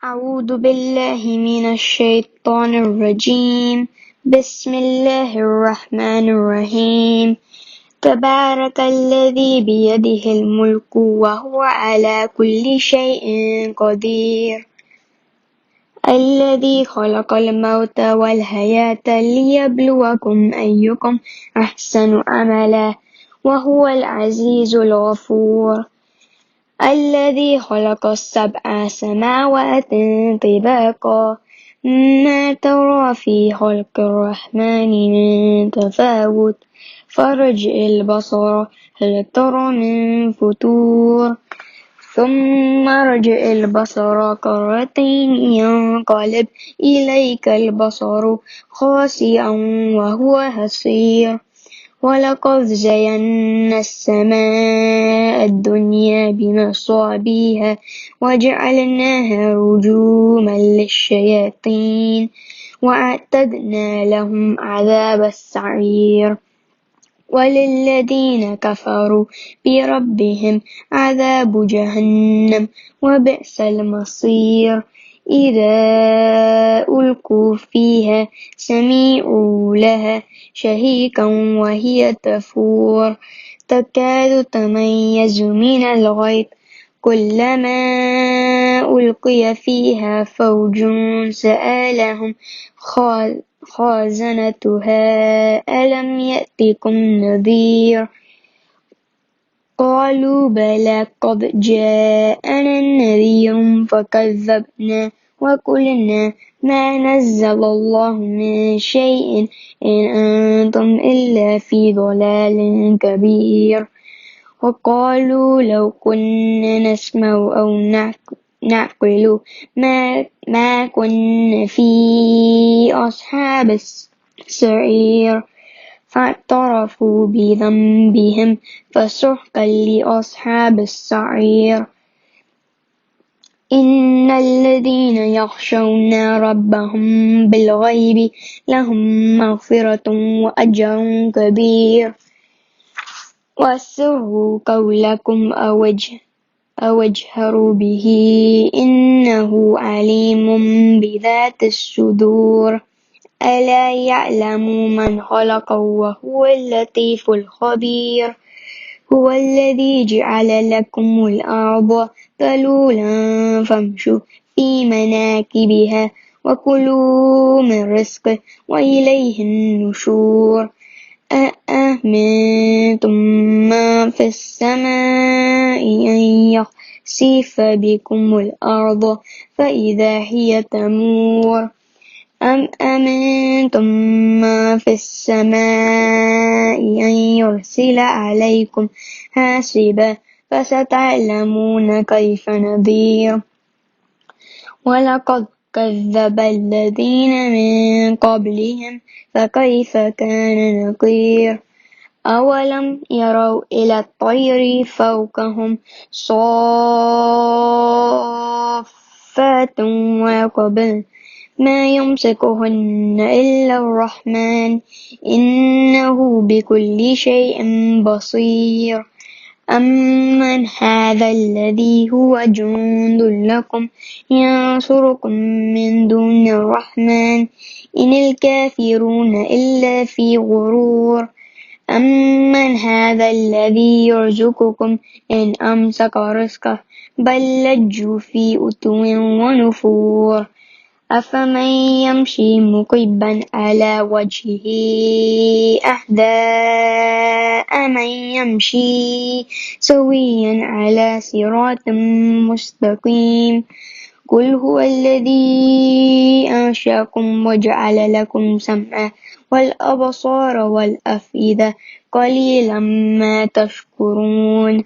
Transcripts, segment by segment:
أعوذ بالله من الشيطان الرجيم. بسم الله الرحمن الرحيم. تبارك الذي بيده الملك وهو على كل شيء قدير. الذي خلق الموت والحياة ليبلوكم أيكم أحسن عملا وهو العزيز الغفور. الذي خلق السبع سماوات طباقا ما ترى في خلق الرحمن من تفاوت فارجع البصر هل ترى من فتور ثم ارجع البصر كرتين ينقلب إليك البصر خاسئا وهو حسير. ولقد زينا السماء الدنيا بمصابيح وجعلناها رجوما للشياطين وأعتدنا لهم عذاب السعير. وللذين كفروا بربهم عذاب جهنم وبئس المصير. إذا ألقوا فيها سمعوا لها شهيقا وهي تفور تكاد تميز من الغيظ كلما ألقي فيها فوج سألهم خازنتها ألم يأتكم نذير قالوا بلى قد جاءنا نذير فكذبنا وقلنا ما نزل الله من شيء إن أنتم إلا في ضلال كبير. وقالوا لو كنا نسمع أو نعقل ما كنا في أصحاب السعير فاعترفوا بذنبهم فسحقا لأصحاب السعير. إن الذين يخشون ربهم بالغيب لهم مغفرة وأجر كبير. وأسروا قولكم أو اجهروا به إنه عليم بذات الصدور. ألا يعلم من خلق وهو اللطيف الخبير. هو الذي جعل لكم الأرض ذلولا فامشوا في مناكبها وكلوا من رزقه وإليه النشور. أأمنتم من في السماء أن يخسف بكم الأرض فإذا هي تمور أم أمنتم من في السماء أن يرسل عليكم حاسبا فستعلمون كيف نذير. ولقد كذب الذين من قبلهم فكيف كان نكير. أولم يروا إلى الطير فوقهم صافات ويقبضن ما يمسكهن إلا الرحمن إنه بكل شيء بصير. أمن هذا الذي هو جند لكم ينصركم من دون الرحمن إن الكافرون إلا في غرور. أمن هذا الذي يرزقكم إن أمسك رزقه بل لجوا في عتو ونفور. أفمن يمشي مكبا على وجهه أهدى أمن يمشي سويا على صراط مستقيم. قل هو الذي أنشأكم وجعل لكم سمعا والأبصار والأفئدة قليلا ما تشكرون.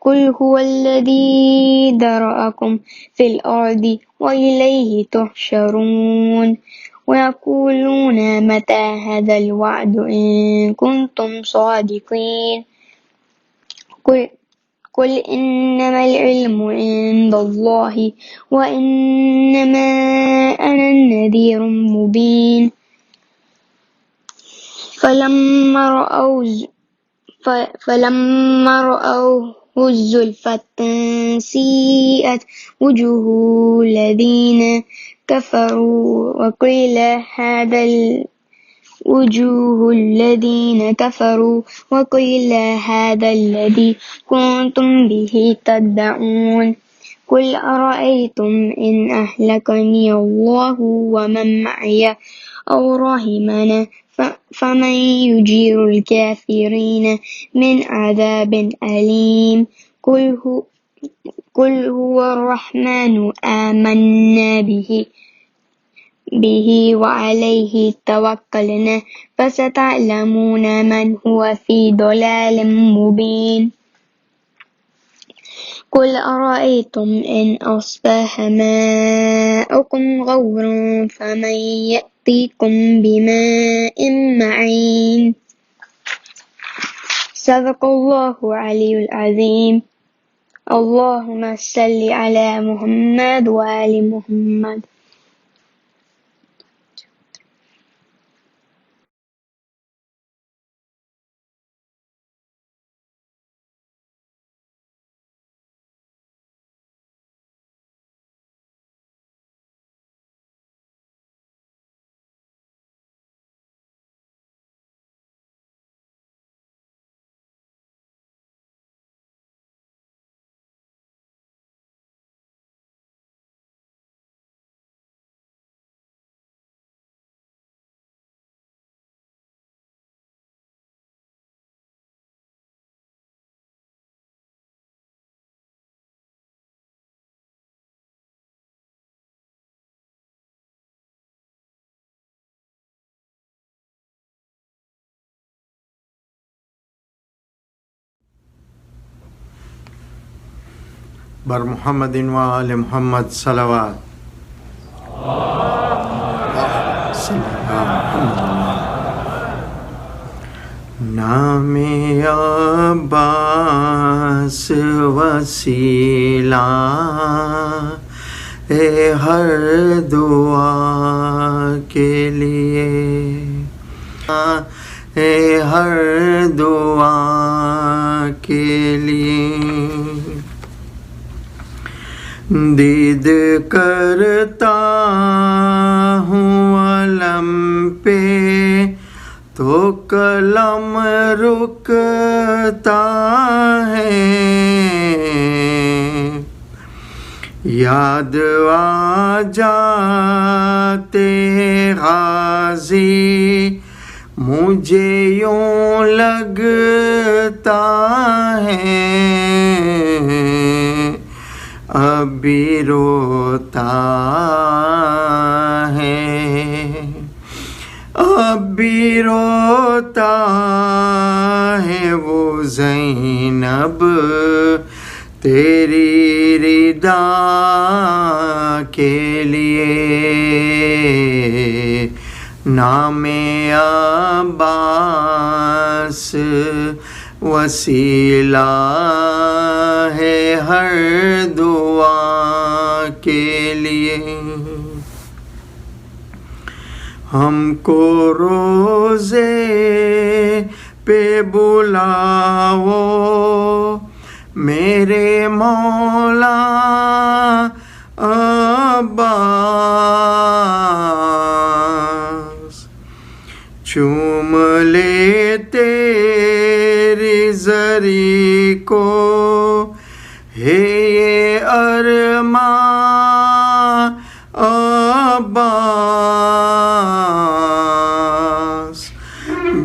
قل هو الذي ذرأكم في الأرض وإليه تحشرون. ويقولون متى هذا الوعد إن كنتم صادقين. قل إنما العلم عند الله وإنما أنا نذير مبين. فلما رأوه الزلفى سيئت وجوه الذين كفروا وقيل هذا الذي كنتم به تدعون قل أرأيتم إن أهلكني الله ومن معي أو رحمنا فمن يجير الكافرين من عذاب أليم قل هو الرحمن آمنا به وعليه توكلنا فستعلمون من هو في ضلال مبين قل أرأيتم إن أصبح ماؤكم غورا فمن يأتيكم بماء معين صدق الله العلي العظيم اللهم صل على محمد وآل محمد. بر محمد و آل محمد صلوات. نام عباس وسیلہ اے ہر دعا کے لیے، اے ہر دعا کے لیے دید کرتا ہوں علم پہ تو قلم رکتا ہے، یاد آ جاتے غازی مجھے یوں لگتا ہے اب بھی روتا ہے، اب بھی روتا ہے وہ زینب تیری ردا کے لیے، نام عباس وسیلہ ہے ہر دعا کے لیے، ہم کو روزے پہ بلاؤ میرے مولا عباس، چوم لیتے زری کو ہے یہ ارمان عباس،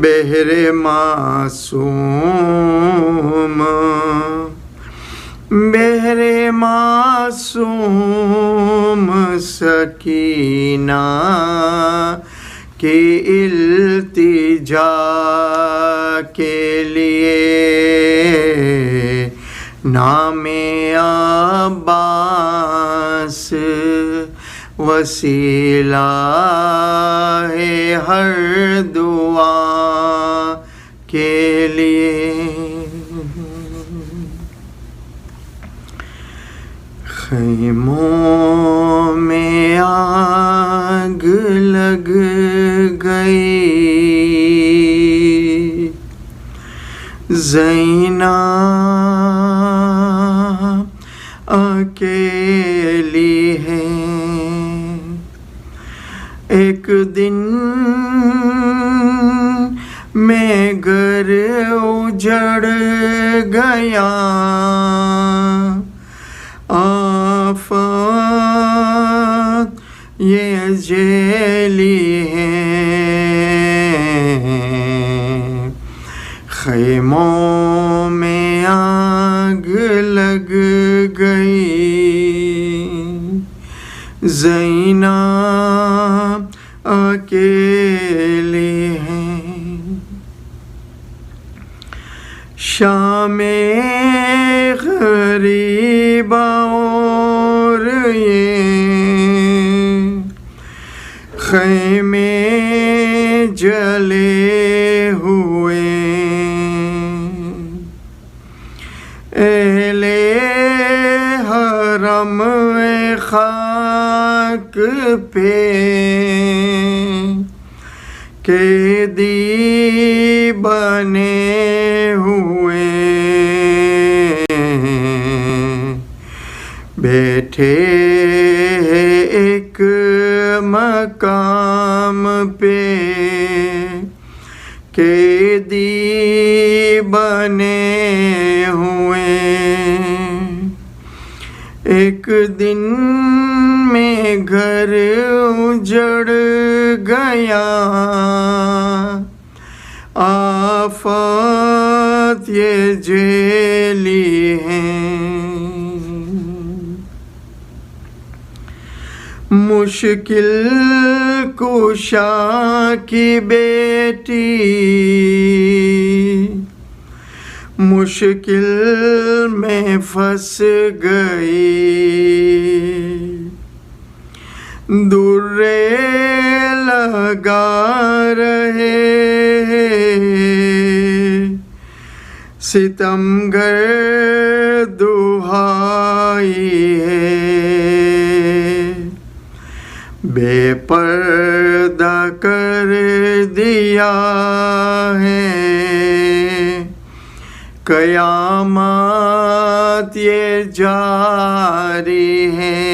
بہر معصوم بہر معصوم سکینہ کی التجا کے لیے، نام عباس وسیلہ ہے ہر دعا کے لیے، خیموں میں آگ لگ گئی زینب دن میں گھر اجڑ گیا، آفات یہ جیلی ہے، خیموں میں آگ لگ گئی، زینب اکیلی ہے۔ شام-ے-غریبا اور یہ خیمے جلے ہوئے، اہل حرم خاک پہ قیدی بنے ہوئے، بیٹھے ایک مقام پہ قیدی بنے ہوئے، ایک دن میں گھر اجڑ گیا، آفات یہ جیلی ہے، مشکل کشا کی بیٹی مشکل میں پھنس گئی، درے لگا رہے ستمگر دہائی ہے، بے پردہ کر دیا ہے، قیامت یہ جاری ہے،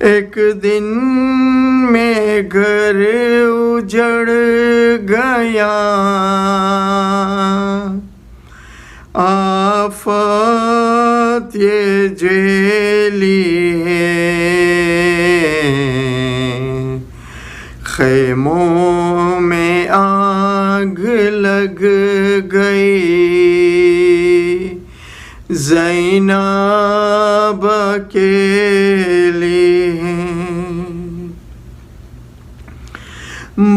ایک دن میں گھر اجڑ گیا، آفات یہ جیلی ہے، خیموں میں آگ لگ گئی، زینب اکیلی ہے،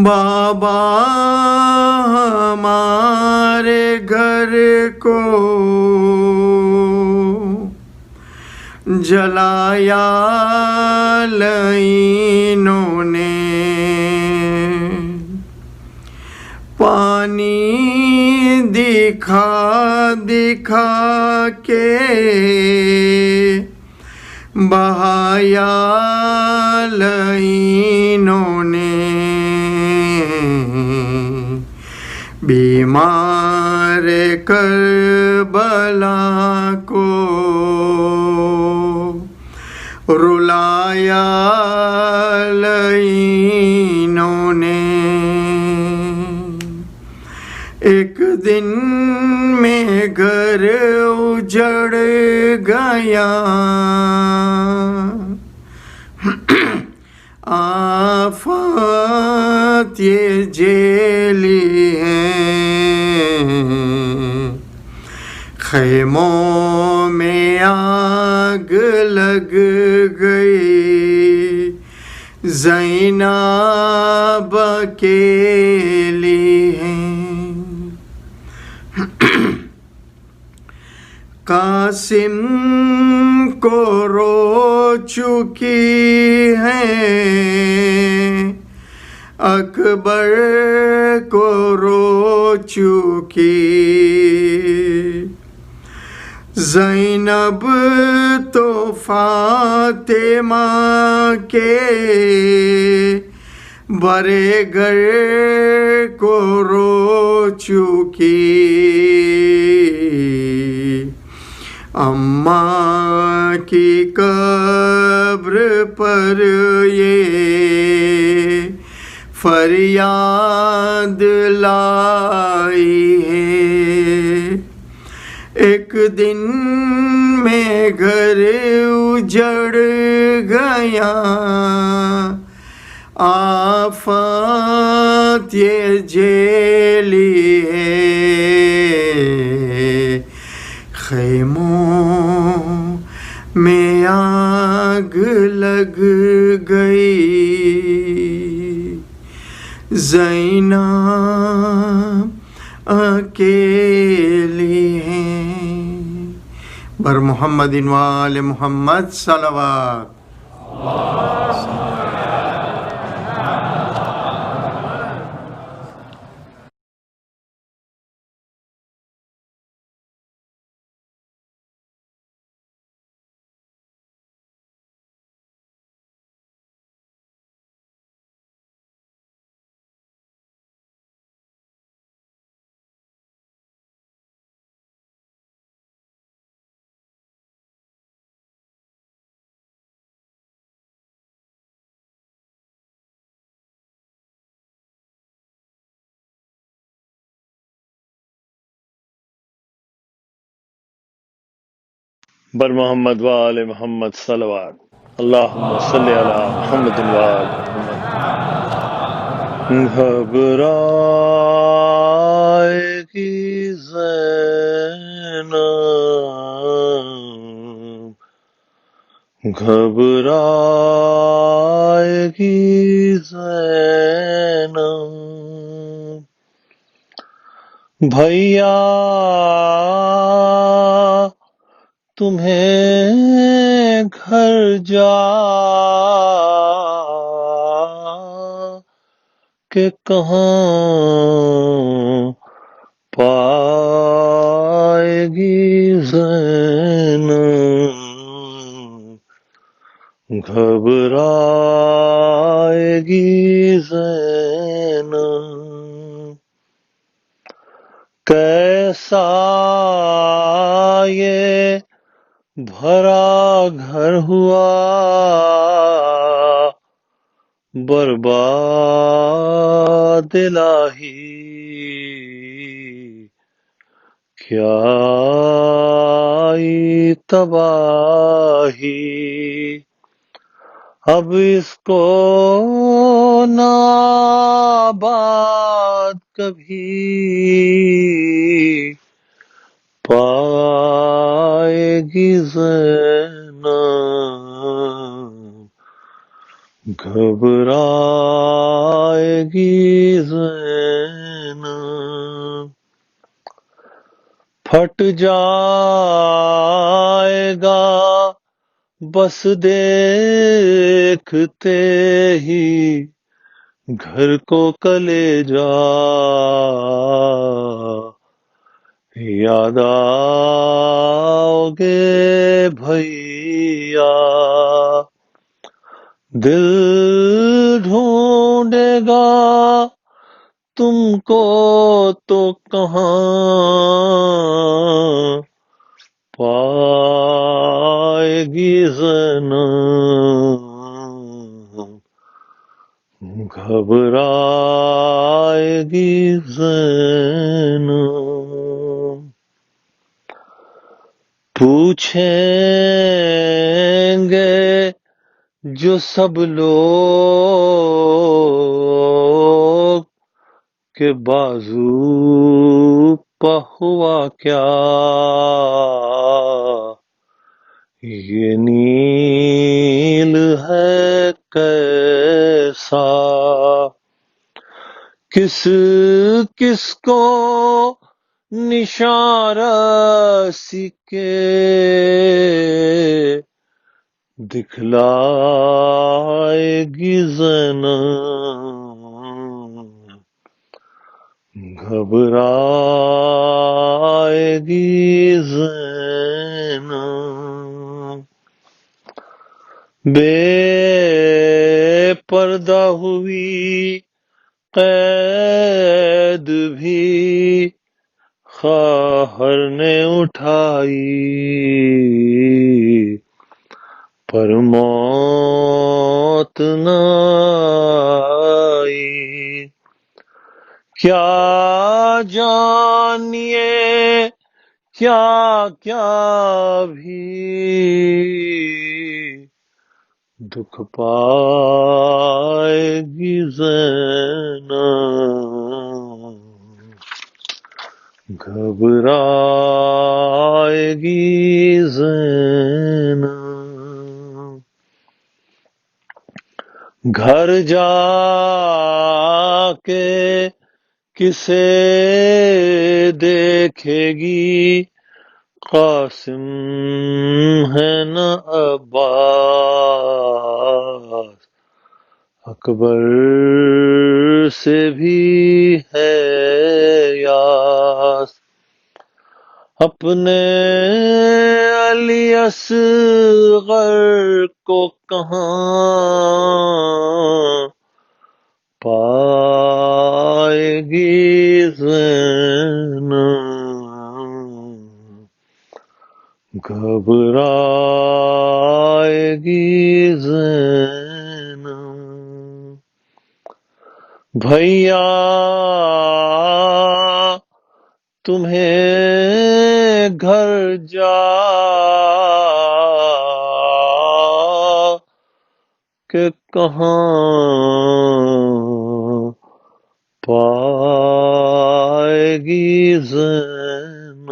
بابا ہمارے گھر کو جلایا لعینوں نے، پانی دکھا دکھا کے بہایا لعینوں نے، بیمار کربلا کو رلایا لعینوں نے، ایک دن میں گھر اجڑ گیا، آفات یہ جیلی ہے، خیموں میں آگ لگ گئی، زینب اکیلی ہے، قاسم کو رو چکی ہے، اکبر کو رو چکی، زینب تو فاطمہ کے برے گھر کو رو چکی، اماں کی قبر پر یہ فریاد لائی ہے. ایک دن میں گھر اجڑ گیا، آفات یہ جیلی ہے. خیموں میں آگ لگ گئی، زینب اکیلی ہیں. بر محمد و آل محمد صلوات. بر محمد و آل محمد صلوات. اللہم صلی علی محمد و آل محمد. گھبرائے گی زینب، گھبرائے گی زینب، بھیا تمہیں گھر جا کہ کہاں پائے گی زینب، گھبرائے گی زینب. کیسا یہ بھرا گھر ہوا برباد الہی، کیا آئی تباہی. اب اس کو نہ آباد کبھی پائے گی زینب، گھبرائے گی زینب. پھٹ جائے گا بس دیکھتے ہی گھر کو کلیجا، یاد آؤ گے بھیا، دل ڈھونڈے گا تم کو تو کہاں پائے گی زینب، گھبرائے گی زینب. پوچھیں گے جو سب لوگ کہ بازو پہ ہوا کیا، یہ نیل ہے کیسا، کس کس کو نشان رسی کے دکھلائے گی زینب، گھبرائے گی زینب. بے پردہ ہوئی قید بھی خواہر نے اٹھائی، پر موت نہ آئی. کیا جانیے کیا کیا بھی دکھ پائے گی زینب، گھبرائے گی زینب، گھر جا کے کسے دیکھے گی، قاسم ہے نہ عباس، اکبر سے بھی ہے یاس، اپنے علی اصغر کو کہاں پائے گی زینب، گھبرائے گی زینب، بھیا تمہیں گھر جا کہ کہاں پائے گی زینب،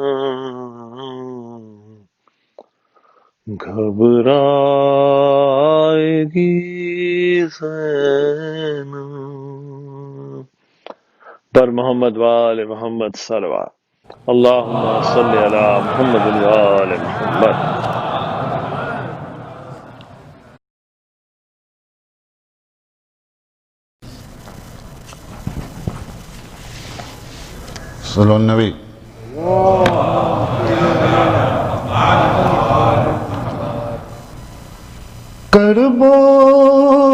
گھبرائے گی زینب۔ پر محمد وآل محمد صلوات، اللہم صلی علی محمد وآل محمد۔ صلو النبی۔ کرب و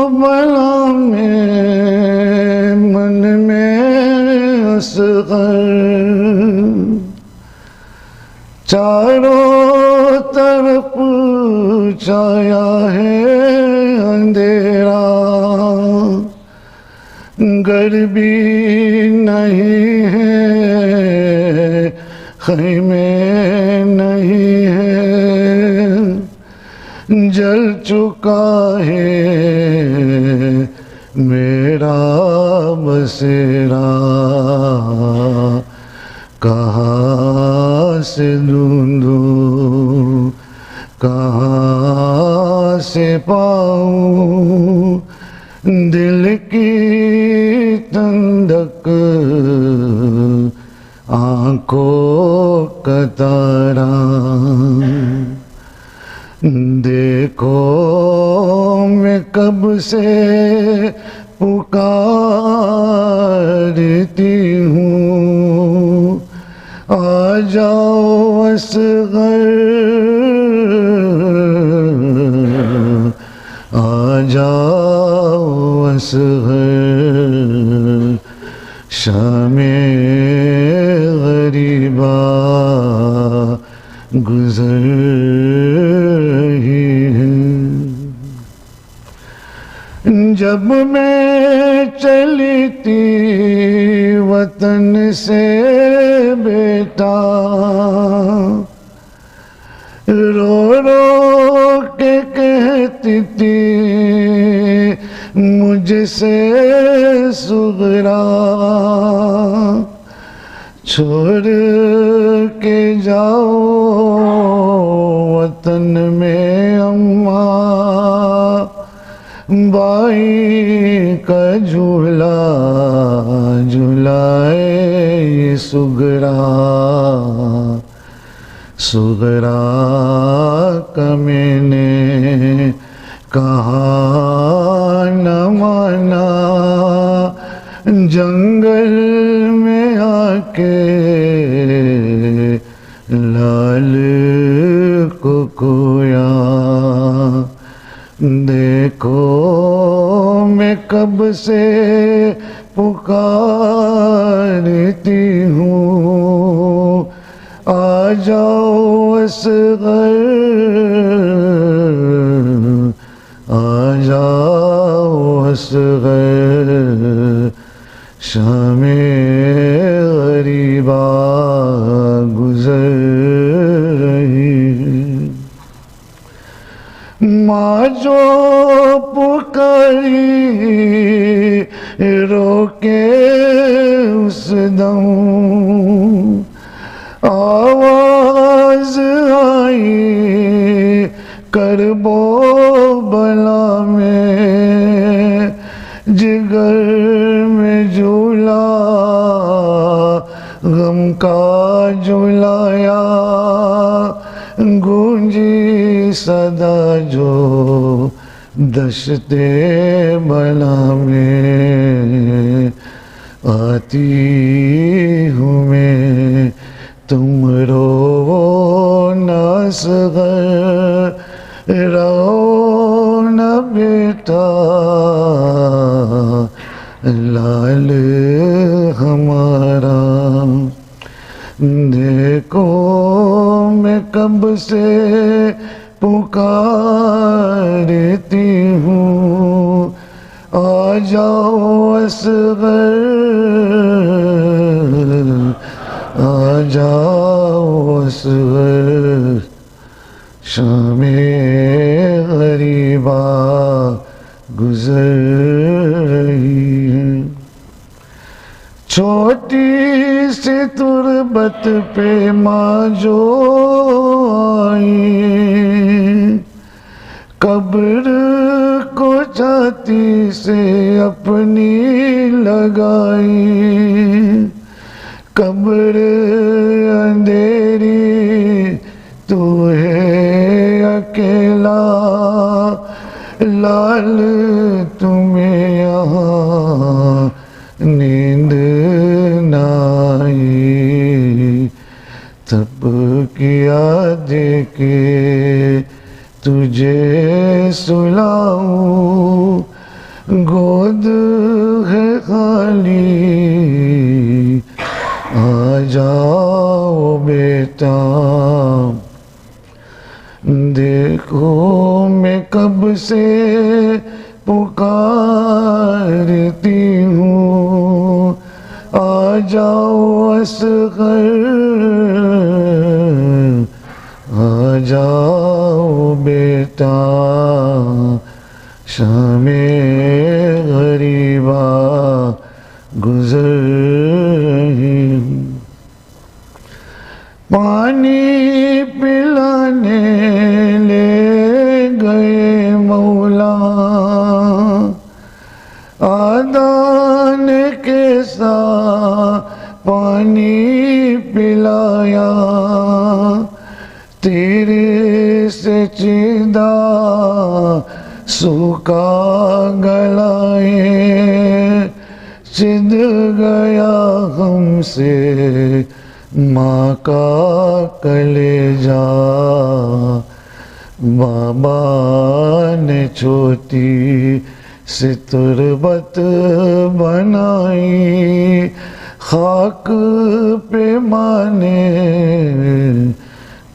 بلا میں من میں اصغر، چاروں طرف چھایا ہے اندھیرا، گھر بھی نہیں ہے، خیمے نہیں ہے، جل چکا ہے میرا بسیرا، کہاں سے ڈھونڈوں کہاں سے پاؤں، دل کی ٹھنڈک آنکھوں کا تارا، دیکھو میں کب سے پکارتی ہوں، آ جاؤ اصغر، آ جاؤ اصغر، شام-ے-غریبہ گزر رہی ہے۔ جب میں چلی تھی وطن سے بیٹا، رو رو کے کہتی تھی مجھ سے صغرا، چھوڑ کے جاؤ وطن میں اماں، بائی کا جھولا جھولائے یہ صغرا، صغرا کا میں نے کہا نہ مانا، جنگل میں آ کے لال کو کھویا، دیکھو میں کب سے پکارتی ہوں، آ جاؤ اصغر، آ جاؤ اصغر، شام جو پکاری روکے اس دم آواز آئی کرب و بلا میں جگر میں جھولا غم کا جھولایا گونجی صدا جو دشت بلا میں آتی ہوں میں تم رو نہ اصغر رو نہ بیٹا لال ہمارا دیکھو میں کب سے پکارتی ہوں آ جاؤ اصغر آ جاؤ اصغر شام-ے-غریبا گزر رہی ہے چھوٹی سی تربت پہ ماں جو آئی قبر کو چھاتی سے اپنی لگائی قبر اندھیری تو ہے اکیلا لال تمہیں یہاں نیند نہ آئی تب کیا دیکھے تجھے سلاؤں گود ہے خالی آ جاؤ بیٹا دیکھو میں کب سے پکارتی ہوں آ جاؤ اصغر آ جاؤ بیٹا شام-ے-غریبا گزر رہی ہوں پانی پلانے لے گئے مولا آدان کے ساتھ پانی پلایا تیرے سے چیدہ سوکھا گلائے چد گیا ہم سے ماں کا کلیجا بابا نے چھوٹی سی تربت بنائی خاک پہ ماں نے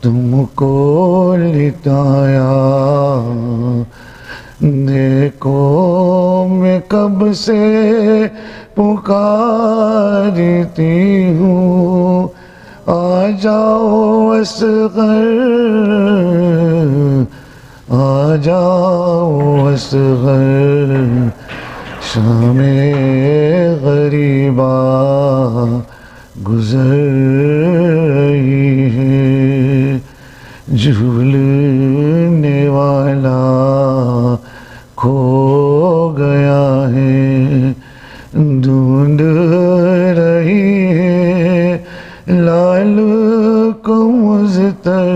تم کو لٹایا دیکھو میں کب سے پکارتی ہوں آ جاؤ اصغر آ جاؤ اصغر شام-ے-غریبا گزر رہی ہے جھولنے والا کھو گیا ہے ڈھونڈ رہی ہے لال کو مزتر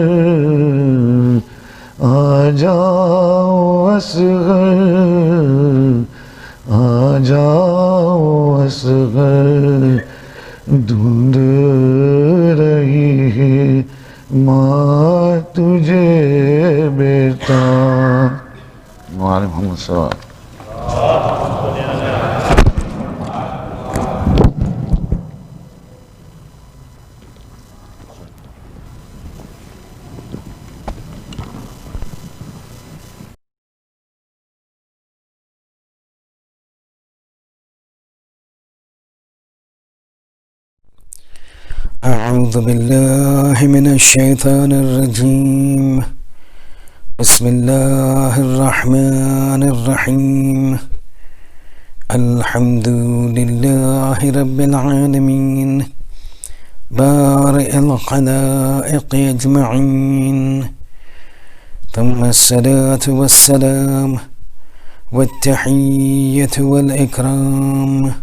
آ جاؤ اصغر آ جاؤ اصغر ڈھونڈ رہی ہے ماں تجھے بیٹا وعلیکم محمد صلی اللہ علیہ وسلم أعوذ بالله من الشيطان الرجيم بسم الله الرحمن الرحيم الحمد لله رب العالمين بارئ الخلائق أجمعين ثم الصلاة والسلام والتحية والإكرام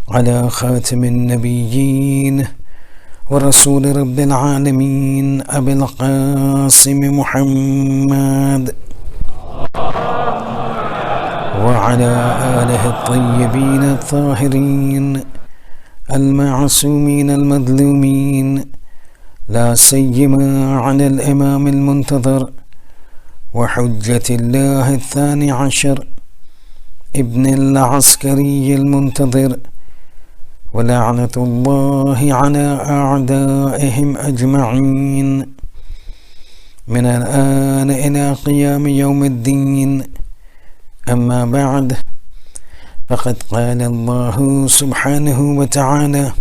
على خاتم النبيين ورسول رب العالمين أبي القاسم محمد وعلى آله الطيبين الطاهرين المعصومين المظلومين لا سيما على الإمام المنتظر وحجة الله الثاني عشر ابن العسكري المنتظر ولعنة الله على أعدائهم أجمعين من الآن إلى قيام يوم الدين. أما بعد، فقد قال الله سبحانه وتعالى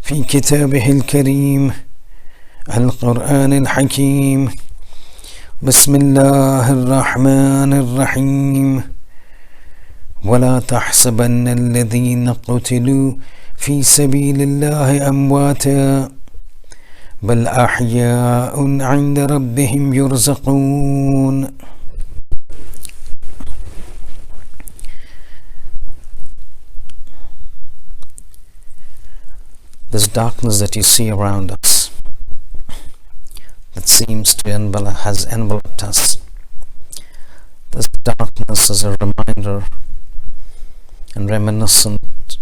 في كتابه الكريم القرآن الحكيم: بسم الله الرحمن الرحيم ولا تحسبن الذين قتلوا في سبيل الله أمواتا بل أحياء عند ربهم يرزقون. This darkness that you see around us, that seems to has enveloped us, this darkness is a reminder and reminiscent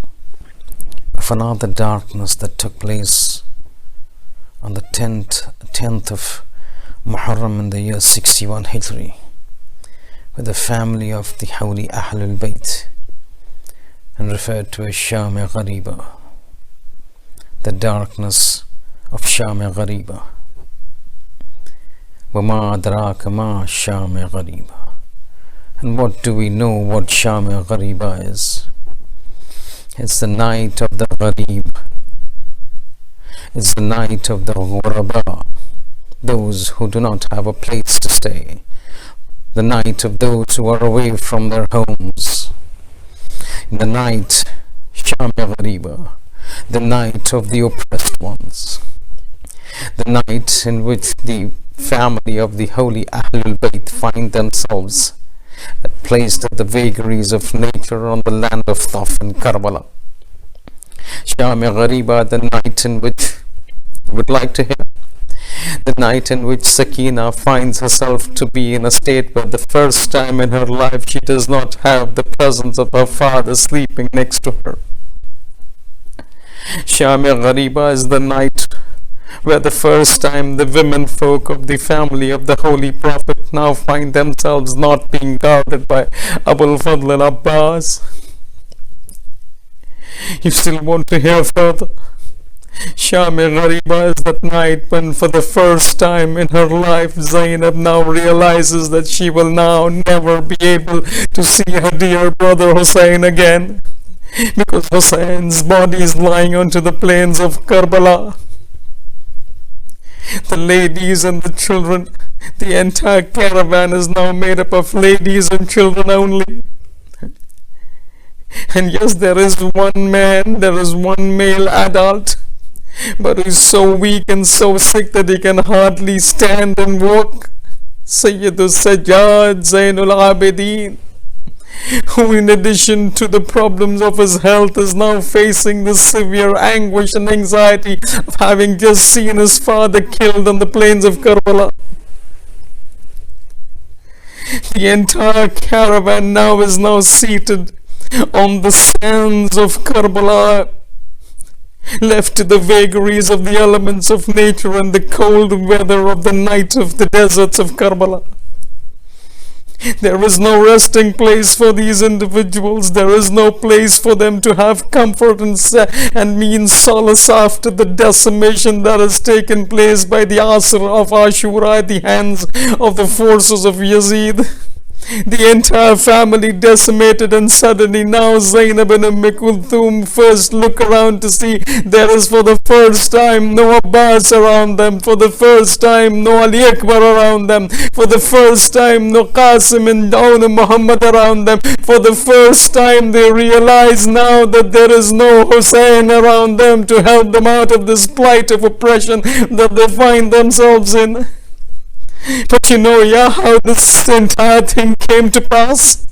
of another darkness that took place on the 10th of Muharram in the year 61 Hijri, with the family of the holy Ahlul-bayt, and referred to as Sham-e-Ghariba, the darkness of Sham-e-Ghariba. وَمَا أَدْرَاكَ مَا شَامِ-غَرِيبًا. And what do we know what Sham-e-Ghariba is? It's the night of the Gharib. It's the night of the Ghuraba, those who do not have a place to stay. The night of those who are away from their homes. The night, Sham-e-Ghariba, the night of the oppressed ones. The night in which the family of the holy Ahlul-bayt find themselves placed at the vagaries of nature on the land of Thaf and Karbala. Sham-e-Ghariba, the night in which you would like to hear, the night in which Sakina finds herself to be in a state where the first time in her life she does not have the presence of her father sleeping next to her. Sham-e-Ghariba is the night where the first time the women folk of the family of the Holy Prophet now find themselves not being guarded by Abul Fadl al-Abbas. You still want to hear further? Sham-e-Ghariba is that night when for the first time in her life Zainab now realizes that she will now never be able to see her dear brother Hussein again, because Hussein's body is lying onto the plains of Karbala. The ladies and the children, the entire caravan is now made up of ladies and children only. And yes, there is one man, there is one male adult, but he is so weak and so sick that he can hardly stand and walk. Sayyidul Sajjad Zainul Abidin, who in addition to the problems of his health is now facing the severe anguish and anxiety of having just seen his father killed on the plains of Karbala. The entire caravan now is seated on the sands of Karbala, left to the vagaries of the elements of nature and the cold weather of the night of the deserts of Karbala. There is no resting place for these individuals. There is no place for them to have comfort and mean solace after the decimation that has taken place by the Asr of Ashura at the hands of the forces of Yazid. The entire family decimated, and suddenly now Zainab and Kulthum first look around to see there is for the first time no Abbas around them, for the first time no Ali Akbar around them, for the first time no Qasim and no Muhammad around them. For the first time they realize now that there is no Hussein around them to help them out of this plight of oppression that they find themselves in. But you know, how this entire thing came to pass?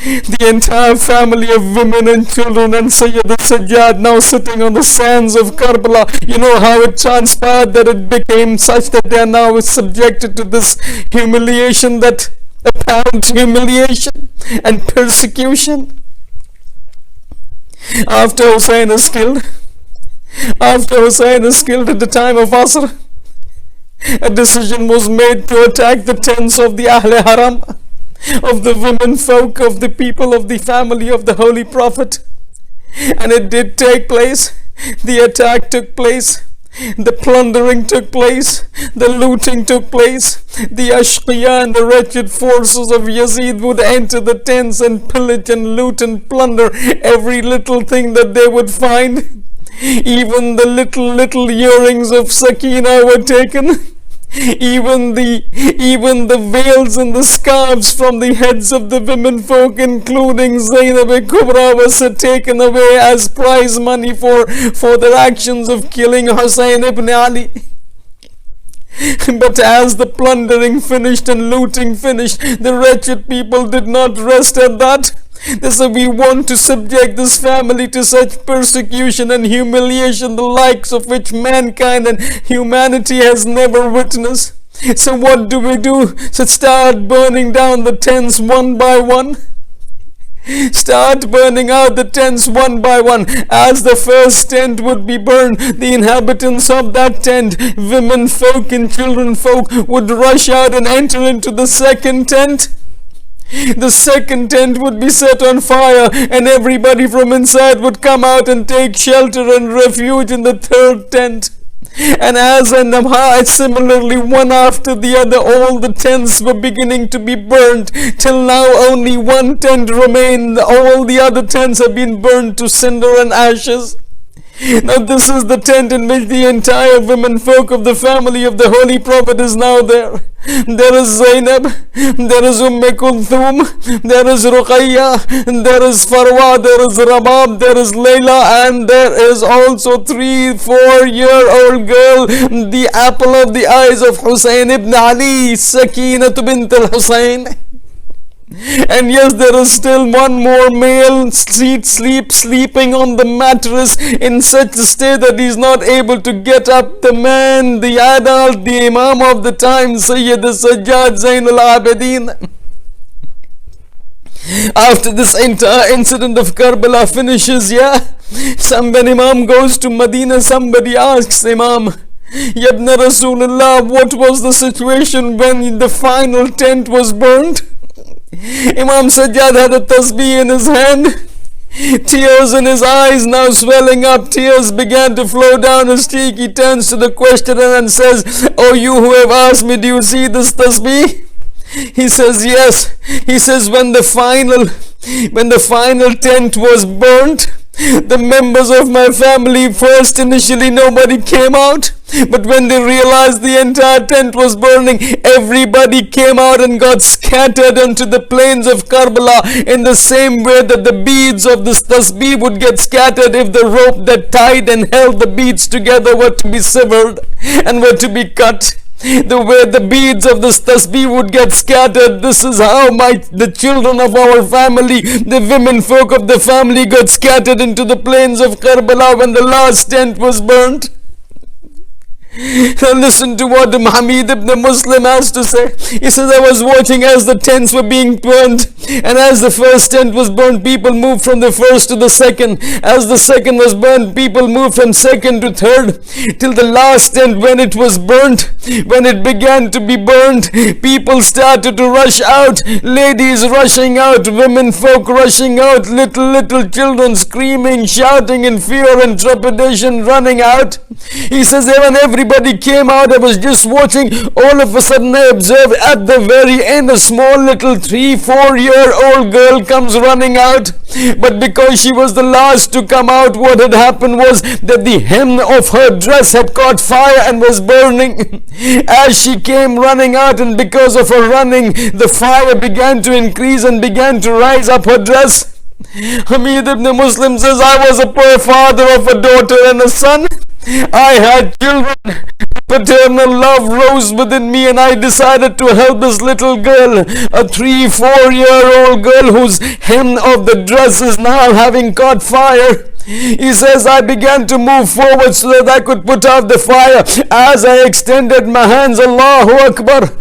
The entire family of women and children and Sayyid al-Sajjad now sitting on the sands of Karbala. You know how it transpired that it became such that they are now subjected to this humiliation, that apparent humiliation and persecution. After Hussein is killed at the time of Asr, a decision was made to attack the tents of the Ahl Haram, of the women folk, of the people of the family of the Holy Prophet. And it did take place. The attack took place. The plundering took place. The looting took place. The Ashqiya and the wretched forces of Yazid would enter the tents and pillage and loot and plunder every little thing that they would find. Even the little earrings of Sakina were taken. Even the veils and the scarves from the heads of the women folk, including Zainab-e-Kubra, was taken away as prize money for their actions of killing Hussein ibn Ali. But as the plundering finished and looting finished, the wretched people did not rest at that. They said, we want to subject this family to such persecution and humiliation, the likes of which mankind and humanity has never witnessed. So what do? So start burning down the tents one by one. Start burning out the tents one by one. As the first tent would be burned, the inhabitants of that tent, women folk and children folk, would rush out and enter into the second tent. The second tent would be set on fire, and everybody from inside would come out and take shelter and refuge in the third tent. And as and similarly, one after the other, all the tents were beginning to be burned, till now only one tent remained. All the other tents have been burned to cinder and ashes. Now this is the tent in which the entire women folk of the family of the Holy Prophet is now there. There is Zainab, there is Kulthum, there is Ruqayya, there is Farwa, there is Rabab, there is Layla, and there is also 3-4-year-old girl, the apple of the eyes of Hussein ibn Ali, Sakina bint al-Hussein. And yes, there is still one more male sleeping on the mattress in such a state that he is not able to get up. The man, the adult, the Imam of the time, Sayyid al-Sajjad Zain al-Abidin. After this entire incident of Karbala finishes, when Imam goes to Medina, somebody asks Imam, Yabna Rasulullah, what was the situation when the final tent was burnt? Imam Sajjad had a tasbih in his hand, tears in his eyes now swelling up, tears began to flow down his cheek. He turns to the questioner and says, oh, you who have asked me, do you see this tasbih? He says, yes. He says, when the final tent was burnt, the members of my family, first initially nobody came out, but when they realized the entire tent was burning, everybody came out and got scattered onto the plains of Karbala, in the same way that the beads of this tasbih would get scattered if the rope that tied and held the beads together were to be severed and were to be cut. The way the beads of this tasbih would get scattered, this is how the children of our family, the women folk of the family, got scattered into the plains of Karbala when the last tent was burnt. Now listen to what Muhammad ibn Muslim has to say. He says, I was watching as the tents were being burned, and as the first tent was burned, people moved from the first to the second. As the second was burned, people moved from second to third, till the last tent, when it was burnt, when it began to be burned, people started to rush out, ladies rushing out, women folk rushing out, little children screaming, shouting in fear and trepidation, running out. He says, even everybody everybody came out. I was just watching. All of a sudden I observed at the very end a small little 3-4-year-old girl comes running out. But because she was the last to come out, what had happened was that the hem of her dress had caught fire and was burning. As she came running out, and because of her running, the fire began to increase and began to rise up her dress. Hamid ibn Muslim says, I was a poor father of a daughter and a son. I had children. Paternal love rose within me, and I decided to help this little girl, a 3-4-year-old girl whose hem of the dress is now having caught fire. He says, I began to move forward so that I could put out the fire. As I extended my hands, Allahu Akbar,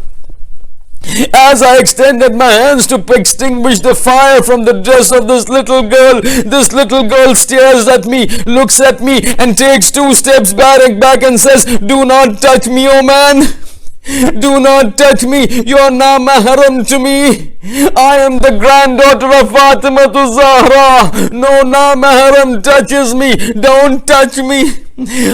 as I extended my hands to extinguish the fire from the dress of this little girl stares at me, looks at me, and takes 2 steps back and says, do not touch me, oh man. Do not touch me. You are now mahram to me. I am the granddaughter of Fatima to Zahra. No mahram touches me. Don't touch me.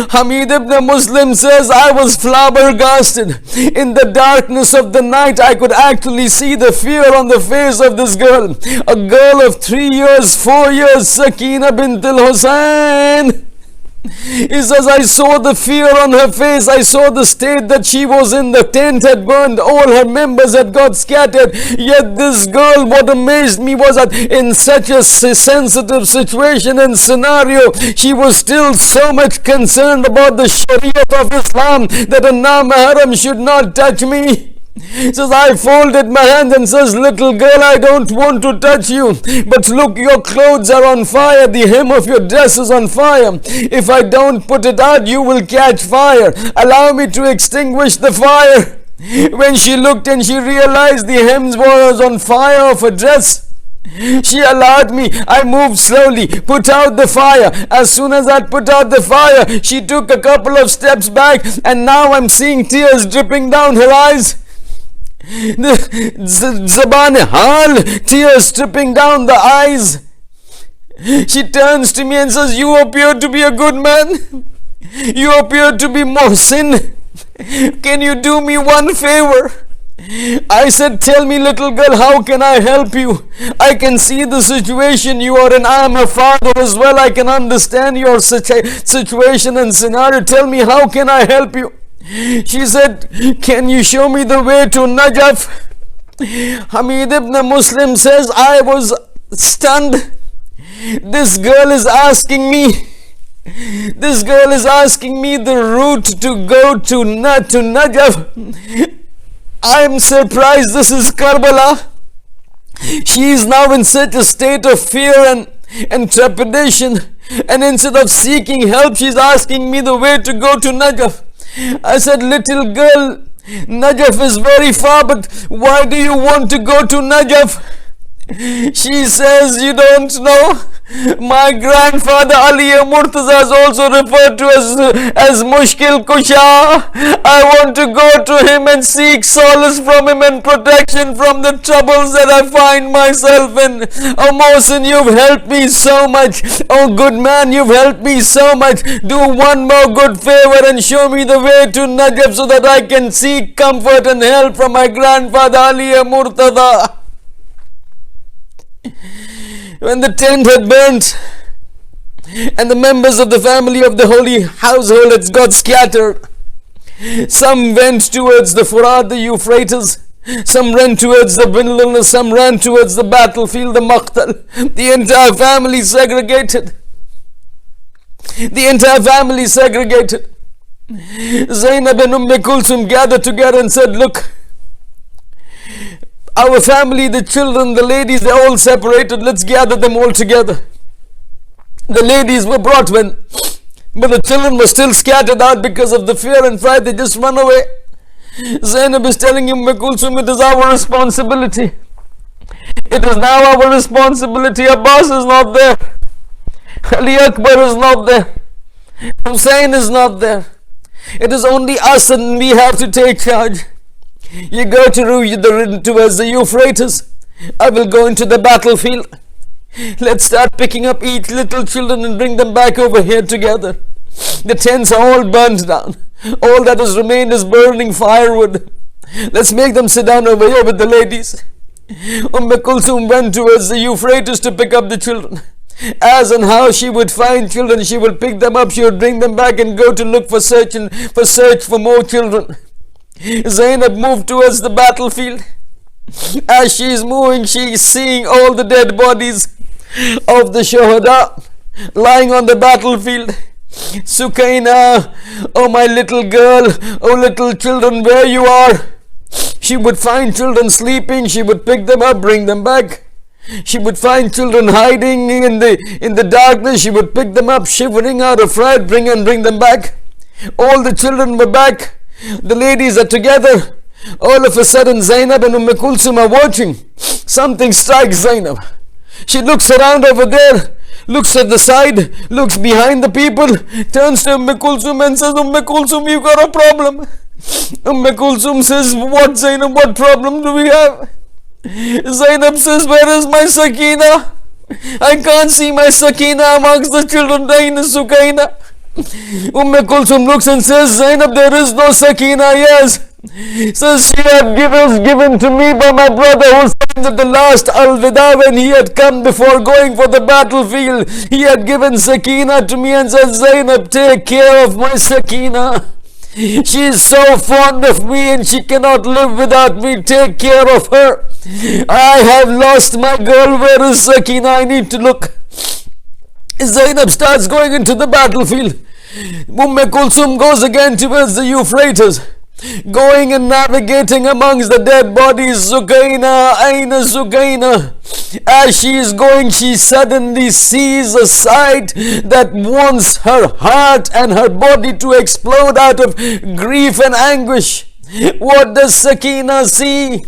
Hamid ibn Muslim says, I was flabbergasted. In the darkness of the night, I could actually see the fear on the face of this girl. A girl of 3 years, 4 years, Sakina bint al-Hussain. He says, I saw the fear on her face. I saw the state that she was in. The tent had burned. All her members had got scattered. Yet this girl, what amazed me was that in such a sensitive situation and scenario, she was still so much concerned about the Sharia of Islam that a na-mahram should not touch me. Says, I folded my hands and says, little girl, I don't want to touch you, but look, your clothes are on fire, the hem of your dress is on fire. If I don't put it out, you will catch fire. Allow me to extinguish the fire. When she looked and she realized the hem was on fire of her dress, she allowed me. I moved slowly, put out the fire. As soon as I put out the fire, she took a couple of steps back, and now I'm seeing tears dripping down her eyes. The Zaban Hal, tears dripping down the eyes. She turns to me and says, you appear to be a good man. You appear to be Muhsin. Can you do me one favor? I said, tell me, little girl, how can I help you? I can see the situation you are in. I am a father as well. I can understand your situation and scenario. Tell me, how can I help you? She said, can you show me the way to Najaf? Hamid ibn Muslim says, I was stunned. This girl is asking me the route to go to Najaf. I am surprised. This is Karbala. She is now in such a state of fear and trepidation, and instead of seeking help, she's asking me the way to go to Najaf. I said, little girl, Najaf is very far, but why do you want to go to Najaf? She says, you don't know. My grandfather Ali Murtaza is also referred to as Mushkil Kusha. I want to go to him and seek solace from him and protection from the troubles that I find myself in. Oh Mohsin, you've helped me so much. Oh good man, you've helped me so much. Do one more good favor and show me the way to Najaf so that I can seek comfort and help from my grandfather Ali Murtaza. When the tent had burnt and the members of the family of the holy household had got scattered, some went towards the Furat, the Euphrates, some ran towards the wilderness, some ran towards the battlefield, the Maqtal. The entire family segregated. Zainab and Kulthum gathered together and said, look, our family, the children, the ladies, they're all separated. Let's gather them all together. The ladies were brought but the children were still scattered out because of the fear and fright. They just run away. Zainab is telling him, Kulthum, it is our responsibility. It is now our responsibility. Abbas is not there. Ali Akbar is not there. Hussein is not there. It is only us, and we have to take charge. You go towards the Euphrates. I will go into the battlefield. Let's start picking up each little children and bring them back over here together. The tents are all burnt down. All that has remained is burning firewood. Let's make them sit down over here with the ladies. Kulthum went towards the Euphrates to pick up the children. As and how she would find children, she would pick them up, she would bring them back and go to look for search for more children. Zainab moved towards the battlefield. As she is moving, she is seeing all the dead bodies of the Shuhada lying on the battlefield. Sakina, oh my little girl, oh little children, where you are. She would find children sleeping, she would pick them up, bring them back. She would find children hiding in the darkness, she would pick them up, shivering out of fright, bring them back. All the children were back, the ladies are together. All of a sudden Zainab and Kulthum are watching. Something strikes Zainab. She looks around over there, looks at the side, looks behind the people, turns to Kulthum and says, Kulthum, you got a problem. Kulthum says, what Zainab, what problem do we have? Zainab says, where is my Sakina? I can't see my Sakina amongst the children dying in Sakina. Kulthum looks and says, Zainab, there is no Sakina. Yes. Says, she had given to me by my brother Hussein at the last Al-Wida when he had come before going for the battlefield. He had given Sakina to me and said, Zainab, take care of my Sakina. She is so fond of me and she cannot live without me. Take care of her. I have lost my girl. Where is Sakina? I need to look. Zainab starts going into the battlefield. Kulthum goes again towards the Euphrates, going and navigating amongst the dead bodies. Sakina, Aina Sakina. As she is going, she suddenly sees a sight that wants her heart and her body to explode out of grief and anguish. What does Sakina see?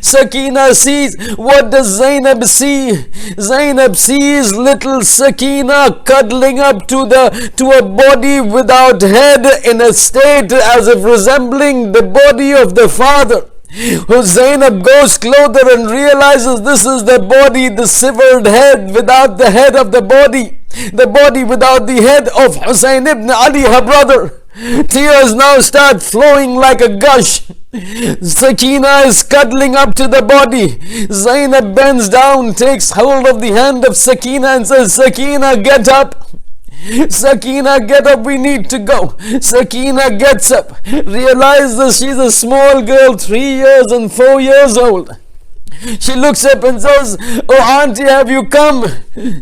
Sakina sees. What does Zainab see? Zainab sees little Sakina cuddling up to a body without head, in a state as if resembling the body of the father. Zainab goes closer and realizes this is the body, the severed head without the head of the body without the head of Hussein ibn Ali, her brother. Tears now start flowing like a gush. Sakina is cuddling up to the body. Zainab bends down, takes hold of the hand of Sakina and says, Sakina, get up. Sakina, get up, we need to go. Sakina gets up, realizes she's a small girl, 3 years and 4 years old. She looks up and says, oh auntie, have you come?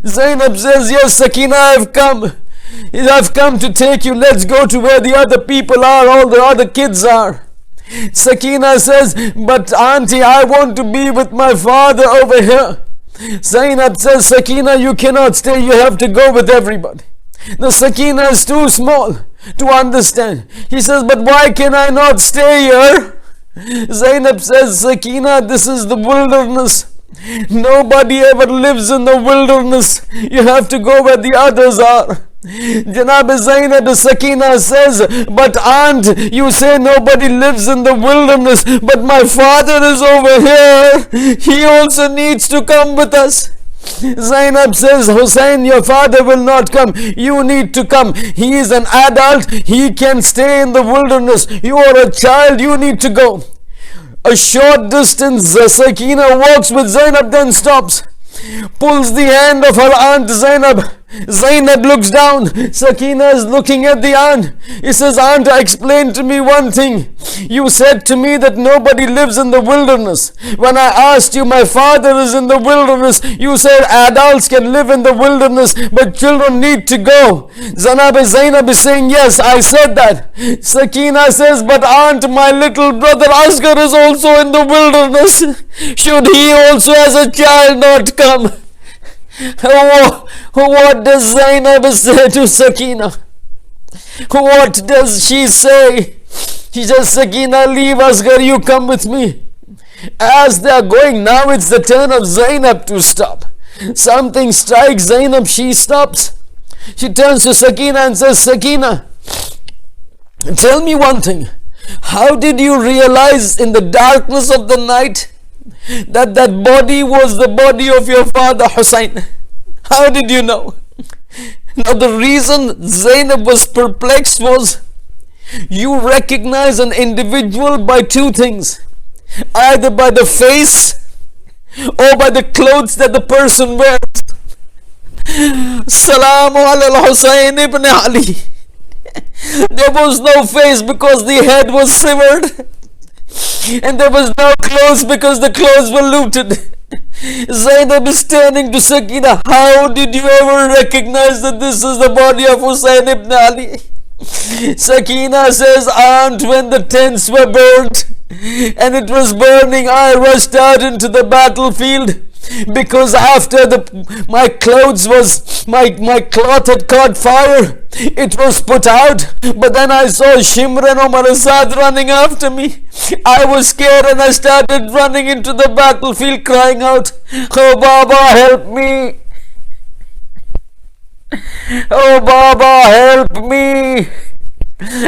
Zainab says, yes Sakina, I've come. I've come to take you. Let's go to where the other people are, all the other kids are. Sakina says, but auntie, I want to be with my father over here. Zainab says, Sakina, you cannot stay, you have to go with everybody. The Sakina is too small to understand. He says, but why can I not stay here? Zainab says, Sakina, this is the wilderness. Nobody ever lives in the wilderness. You have to go where the others are. Janab Zainab Sakina says, but aunt, you say nobody lives in the wilderness, but my father is over here. He also needs to come with us. Zainab says, Hussein, your father will not come. You need to come. He is an adult. He can stay in the wilderness. You are a child. You need to go. A short distance, Sakina walks with Zainab, then stops. Pulls the hand of her aunt Zainab. Zainab looks down. Sakina is looking at the aunt. He says, aunt, explain to me one thing. You said to me that nobody lives in the wilderness. When I asked you, my father is in the wilderness, you said adults can live in the wilderness, but children need to go. Zainab is saying, yes, I said that. Sakina says, but aunt, my little brother Asghar is also in the wilderness. Should he also as a child not come? What does Zainab say to Sakina? What does she say? She says, Sakina, leave Asghar, you come with me. As they are going, now it's the turn of Zainab to stop. Something strikes Zainab, she stops. She turns to Sakina and says, Sakina, tell me one thing. How did you realize in the darkness of the night that body was the body of your father Hussein? How did you know? Now the reason Zainab was perplexed was, you recognize an individual by two things, either by the face or by the clothes that the person wears. Salamu ala Hussein ibn Ali. There was no face because the head was severed, and there was no clothes because the clothes were looted. Zainab is turning to Sakina. How did you ever recognize that this is the body of Hussein ibn Ali? Sakina says, aunt, when the tents were burnt and it was burning, I rushed out into the battlefield, because after my clothes was my cloth had caught fire, it was put out, but then I saw Shimr and Omar Asad running after me. I was scared and I started running into the battlefield crying out, oh Baba, help me, oh Baba, help me.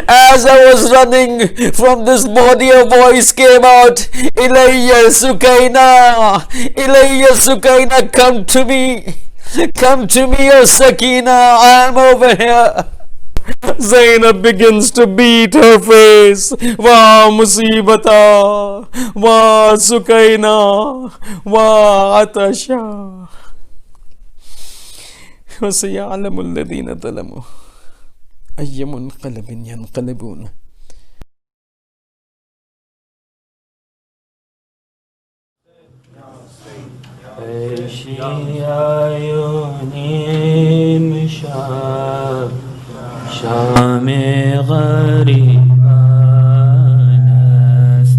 As I was running, from this body a voice came out, Ilayya Sukaina, Ilayya Sukaina, come to me, O Sakina, I am over here. Zainab begins to beat her face. Wa musibata, wa Sukaina, wa atasha. وسيعلم الذين ظلموا أي منقلب ينقلبون. عيوني شام غريبا است،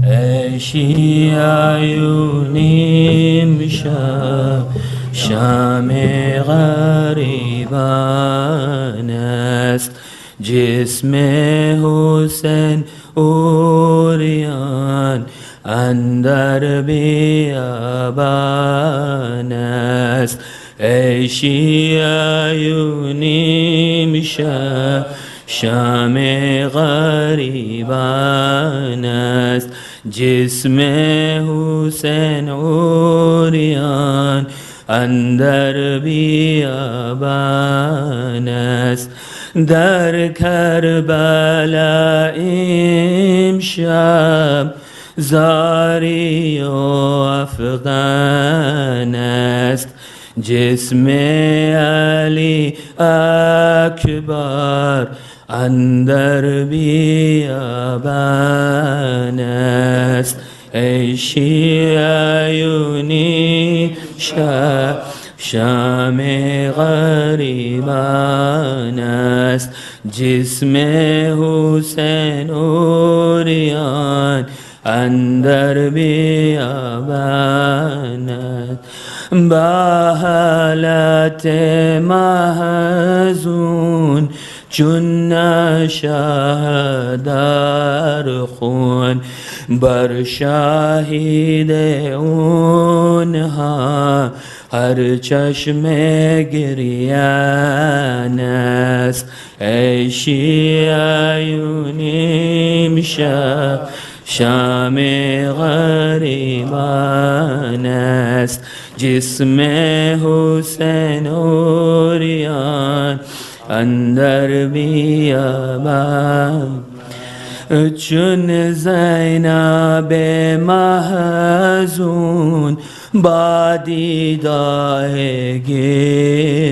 عیشی عیونی شام غریبا است، جسم حسین اوریان اندر بیابان است، عیشی عیونی شام غریبان است، جسم حسین اوریان اندر بیابان است، در کربلا امشب زاری و افغان است، جسم علی اکبر اندر بیابان است، عیشی عیونی شام غریبان است، جسم حسین اوریان اندر بیابان است، با حالت محزون چون نشهد در خون، بر شاهد اونها هر چشم گریان است، عیشی عیونی شام غریبان است، جسم حسین اوریان اندر بیابان، چون زینب محزون با دیدار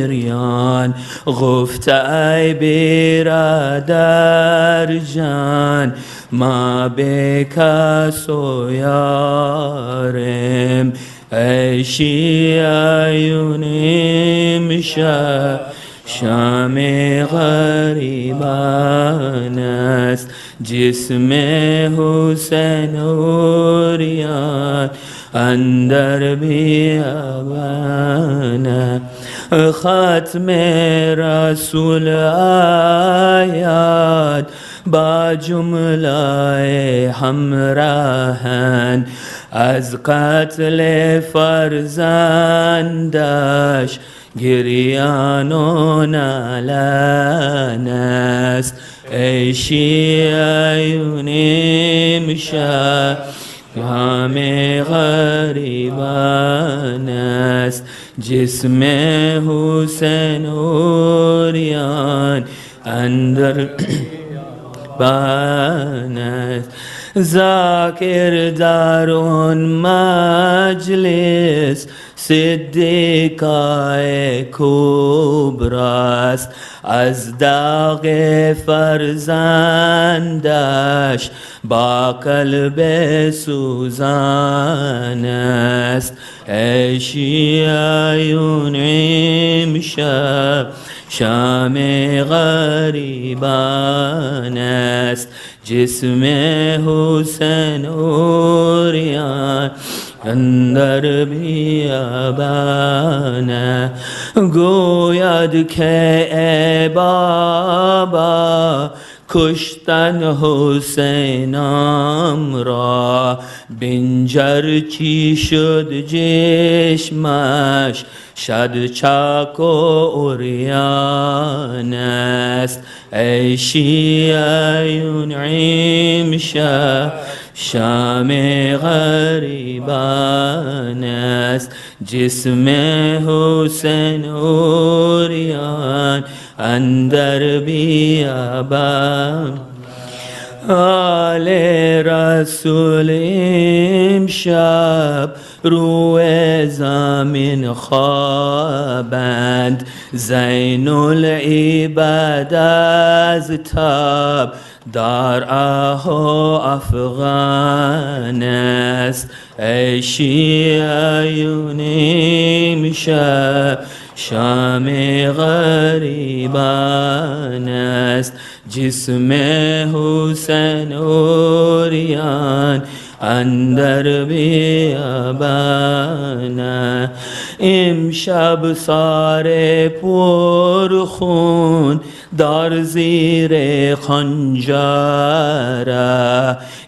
گریان، گفت ای برادر جان ما به کس و یارم، عیشی عیونیم شام غریبان است، جسم حسین اوریان اندر بیابان، ختم رسول آیات با جمله همراهن، از قتل فرزندش گریان و نالان است، عیشی عیونیم شام-e-Ghariban است جسم-e-Hussain اوریان اندر بان است ذاکر در آن مجلس صدیقه کبراست از داغ فرزندش با قلب سوزان است ای شیعیون امشب شام-e-Ghariban است جسم-e-Hussain اوریان اندر بیابان گوید که ای بابا کشتن حسینم را بنجر چی شد چشمش شد چاک و عریان است ای شیعیون امشب شام-e-Ghariban است جسم-e-Hussain اوریان اندر بیابان آل رسول امشب روی زمین خوابند زین العباد از تاب در آه و افغان است ای شیعیون امشب شام-e-Ghariban است جسم-e-Hussain اوریان اندر بیابان امشب سار پرخون در زیر خنجر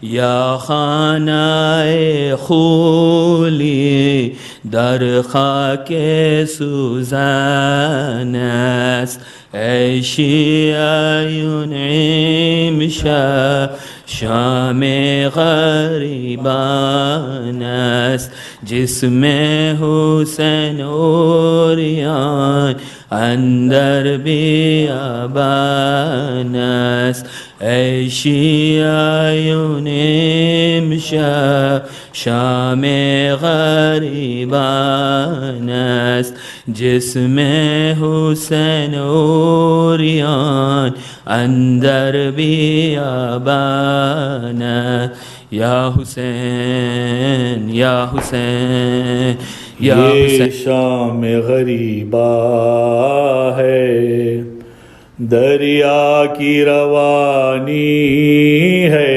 یا خانه خولی در خاک سوزان است ای شیعیون امشب شام-e-Ghariban است جسم-e-Hussain اوریان اندر بیابان است ای شیعیون امشب شام-e-Ghariban است جسم-e-Hussain اوریان اندر بیابان یا حسین یا حسین یا یہ شام-e-Ghariba ہے دریا کی روانی ہے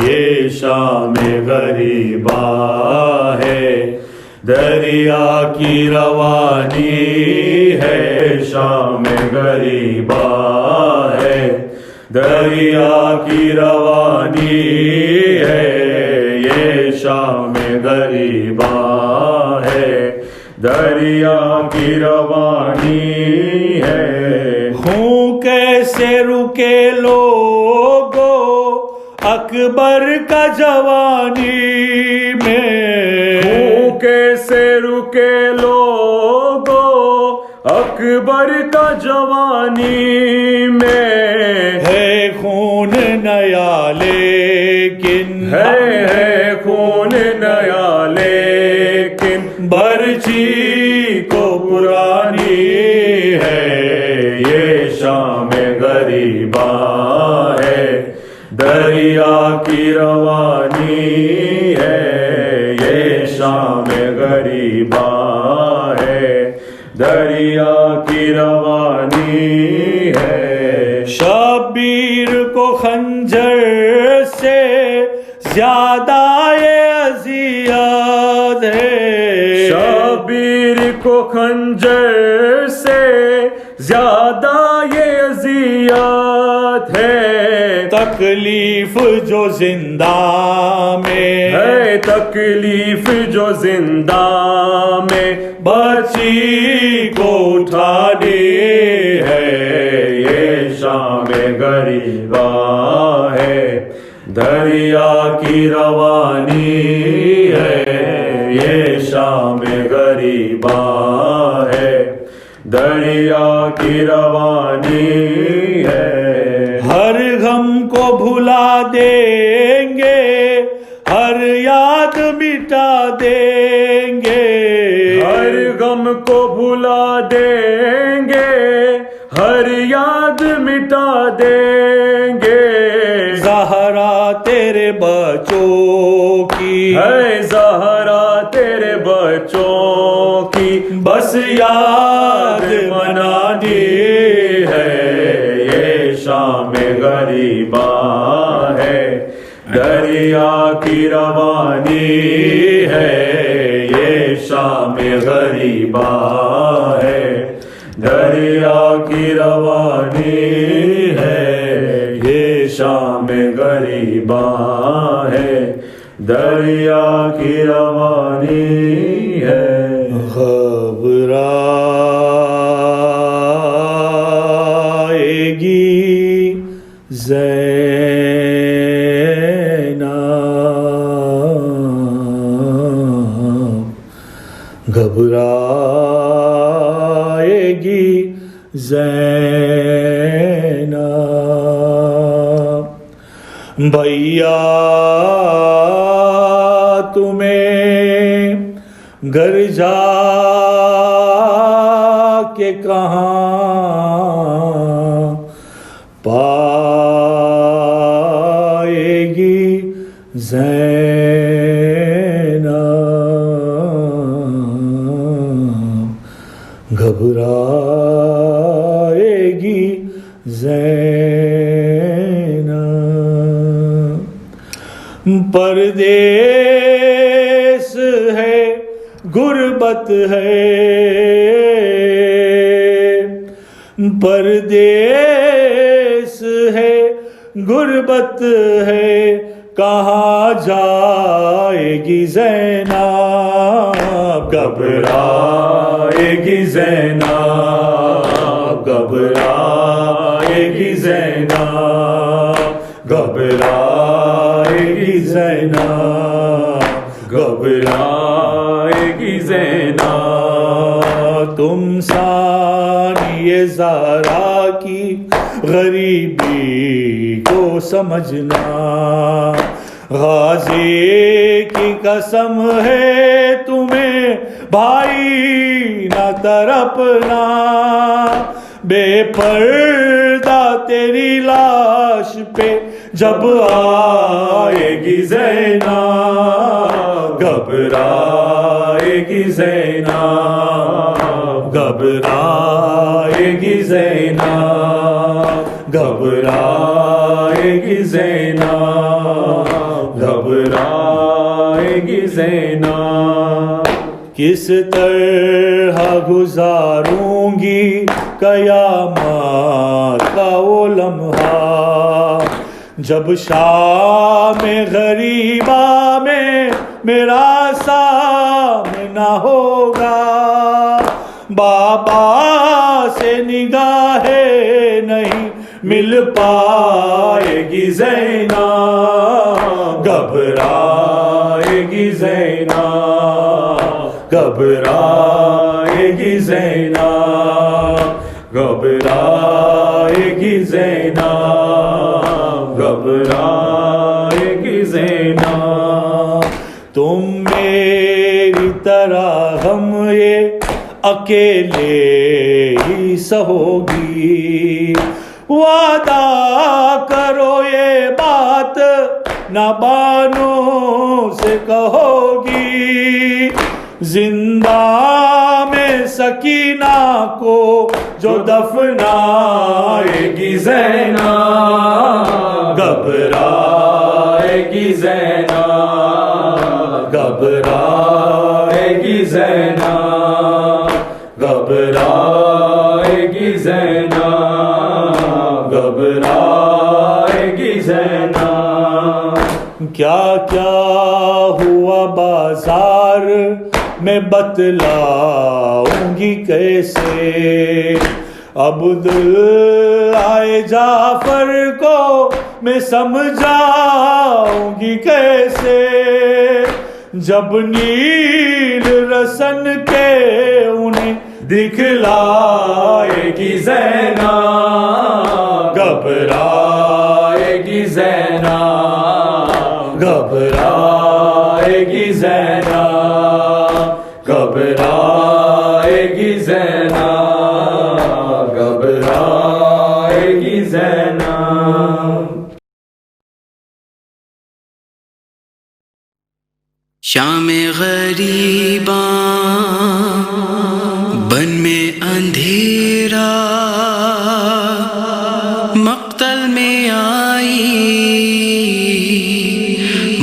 یہ شام-e-Ghariba ہے دریا کی روانی ہے شام-e-Ghariba ہے دریا کی روانی ہے یہ شام-e-Ghariba ہے دریا کی روانی ہے خون کیسے رکے لوگو اکبر کا جوانی میں خون کیسے رکے لوگو اکبر کا جوانی میں ہے خون نیا لیکن ہے خون نیا لیکن برچی کو پرانی ہے یہ شام-e-Ghariba ہے دریا کی روانی ہے یہ شام-e-Ghariba ہے دریا کی روانی ہے شبیر کو خنجر سے زیادہ یہ اذیت ہے شبیر کو خنجر سے زیادہ یہ اذیت ہے تکلیف جو زندہ میں ہے تکلیف جو زندہ میں بچی کو اٹھانی ہے یہ شام-e-Ghariba ہے دریا کی روانی ہے، یہ شام غریبا ہے، دریا کی روانی ہے۔ ہر غم کو بھلا دیں گے، ہر یاد مٹا دیں گے، ہر غم کو بھلا دیں گے، ہر یاد مٹا دیں گے۔ زہرا تیرے بچوں کی ہے، زہرا تیرے بچوں کی بس یاد منانی ہے، یہ شام غریبا ہے، دریا کی روانی ہے، یہ شام غریبا ہے، دریا کی روانی ہے، یہ شام غریبا ہے، دریا کی روانی ہے۔ گھبرائے گی گھبرائے گی زینب، بھیا تمہیں گھر جا کے کہاں پائے گی زینب، گھبرائے گی زینب۔ پردیس ہے، غربت ہے، پردیس ہے، غربت ہے، کہاں جائے گی زینب، گھبرائے گی زینب، گھبرائے گی زینب، گھبرائے گی زینب، گھبرائے گی زینب۔ تم ثانی زہرا کی غریبی کو سمجھنا، غازی کی قسم ہے تمہیں بھائی نہ تڑپنا، بے پردہ تیری لاش پہ جب آئے گی زینب، گھبرائے گی زینب، گھبرائے گی زینب، گھبرائے گی زینب، گھبرائے گی زینب۔ کس طرح گزاروں گی قیامت کا وہ لمحہ، جب شام غریبا میں میرا سامنا ہوگا، بابا سے نگاہ نہیں مل پائے گی زینب، گھبرائے گی زینب، گھبرائے گی زینب، گھبرائے گی زینب، گھبرائے گی زینب۔ تم میری طرح غم یہ اکیلے ہی سہوگی، وعدہ کرو یہ بات نہ بانوں سے کہو گی، زندہ میں سکینہ کو جو دفنائے گی زینب، گھبرائے گی زینب، گھبرائے گی زینب، گھبرائے گی زینب، گھبرائے گی زینب۔ کیا کیا ہوا بازار میں بتلاؤں گی کیسے، عبداللہ جعفر کو میں سمجھاؤں گی کیسے، جب نیل رسن کے انہیں دکھلائے گی زینب، گھبرائے گی زینب، گھبرائے گی زینب، گھبرائے گی زینب، گھبرائے گی زینب۔ شام-ے-غریباں بن میں اندھیرا مقتل میں آئی،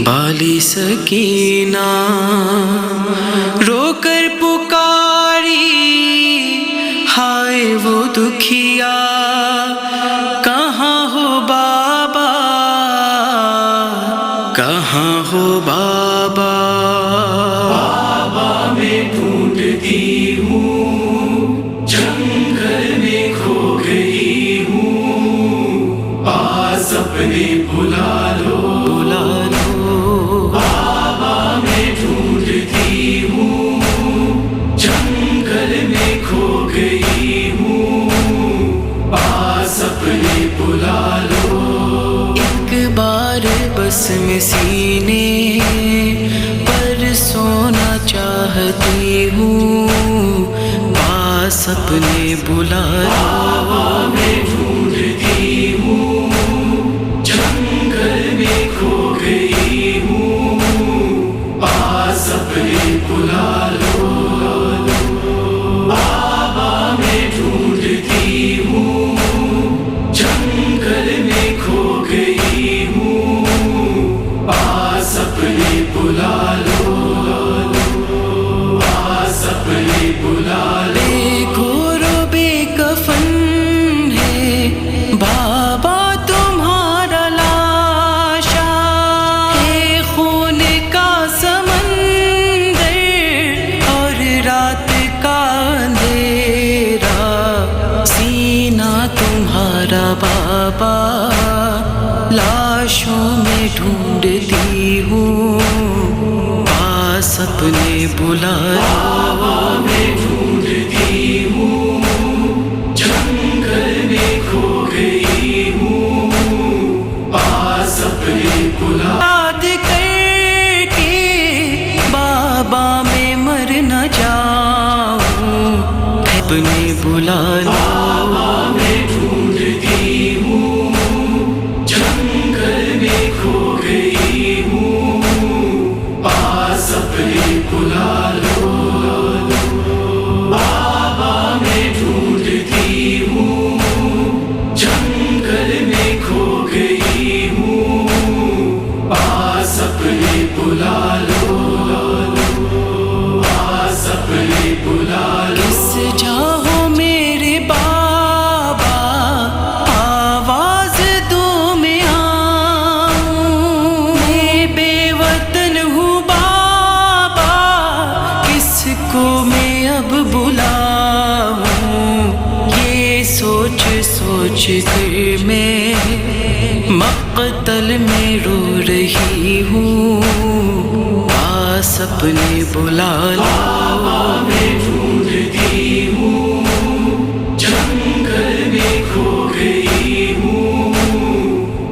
بالی سکینہ رو کر پکاری، ہائے وہ دکھیا کہاں ہو بابا، کہاں ہو بابا، بابا میں ڈھونڈتی ہوں، جنگل میں کھو گئی ہوں، پاس اپنے بلا لو، بلا لو، بابا میں ڈھونڈتی ہوں، جنگل میں کھو گئی ہوں، پاس اپنے بلا لو، ایک بار بس میں سینے پر سونا چاہتی ہوں، پاس اپنے بلا لو، میں ڈھونڈتی ہوں، جنگل میں کھو گئی ہوں، پاس اپنے بلا لو، بابا میں ڈھونڈتی ہوں، جنگل میں کھو گئی ہوں، پاس اپنے بلا لو، پاس اپنے بلا لو، بے گور و بے کفن ہے بابا تمہارا لاشا، ہے خون کا سمندر اور رات کا اندھیرا، سینہ تمہارا بابا لاشوں میں ڈھونڈتی ہوں، پاس اپنے بلا لو، میں ڈھونڈتی ہوں، جنگل میں کھو گئی ہوں، پاس اپنے بلا لو، یاد کر کے بابا میں مر نہ جاؤں، اپنے بلا لو، میں ڈھونڈتی ہوں، جنگل میں کھو گئی ہوں، پاس اپنے بلا لو، بابا میں ڈھونڈتی ہوں، جنگل میں کھو گئی ہوں، پاس اپنے بلا لو، پاس اپنے بلا لو، کس جا ہو میرے بابا آواز دو میں آؤں، میں بے وطن ہوں بابا، کس کو میں اب بلاؤں، یہ سوچ سوچ کر میں مقتل میں رو رہی ہوں، پاس اپنے بلا لو، میں ڈھونڈتی ہوں، جنگل میں کھو گئی ہوں،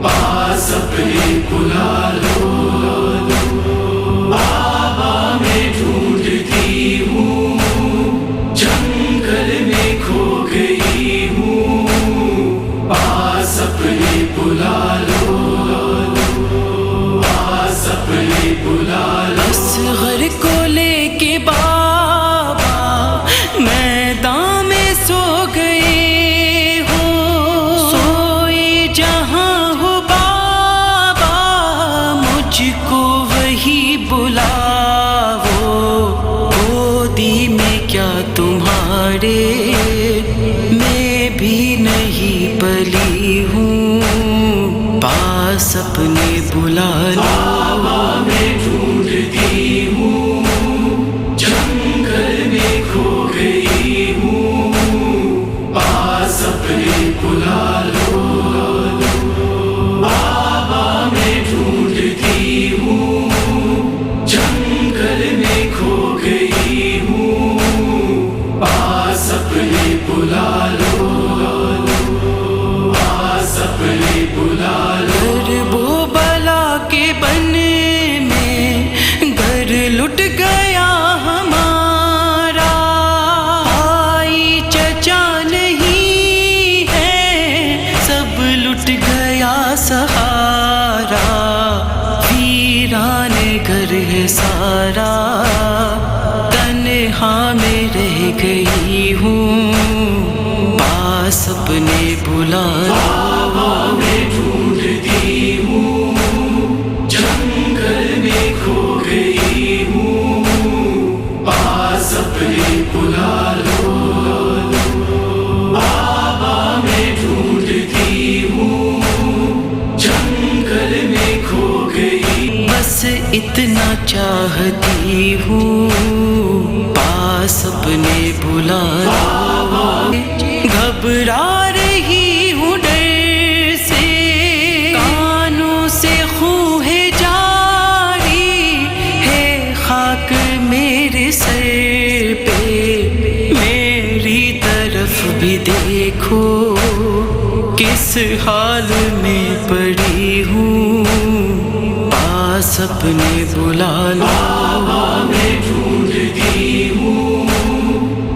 پاس اپنے بلا لو، بابا میں ڈھونڈتی ہوں، جنگل میں کھو گئی ہوں، پاس اپنے بلا لو، پاس اپنے بلا لو، اصغر کو لے کے بابا میدان میں سو گئے ہو، سوئی جہاں ہو بابا مجھ کو وہی بلاؤ، گودی میں کیا تمہارے میں بھی نہیں پلی ہوں، پاس اپنے بلا لو، میں ڈھونڈتی ہوں، جنگل میں کھو گئی ہوں، پاس اپنے بلا لو میں ڈھونڈتی ہوں جنگل میں کھو گئی ہوں پاس اپنے بلا لو بابا میں ڈھونڈتی ہوں جنگل میں کھو گئی بس اتنا چاہتی ہوں پاس اپنے بلا لو گھبرا رہی ہوں ڈر سے کانوں سے خون ہے جاری ہے خاک میرے سر پہ میری طرف بھی دیکھو کس حال میں پڑی ہوں پاس اپنے بلا لو میں ڈھونڈتی ہوں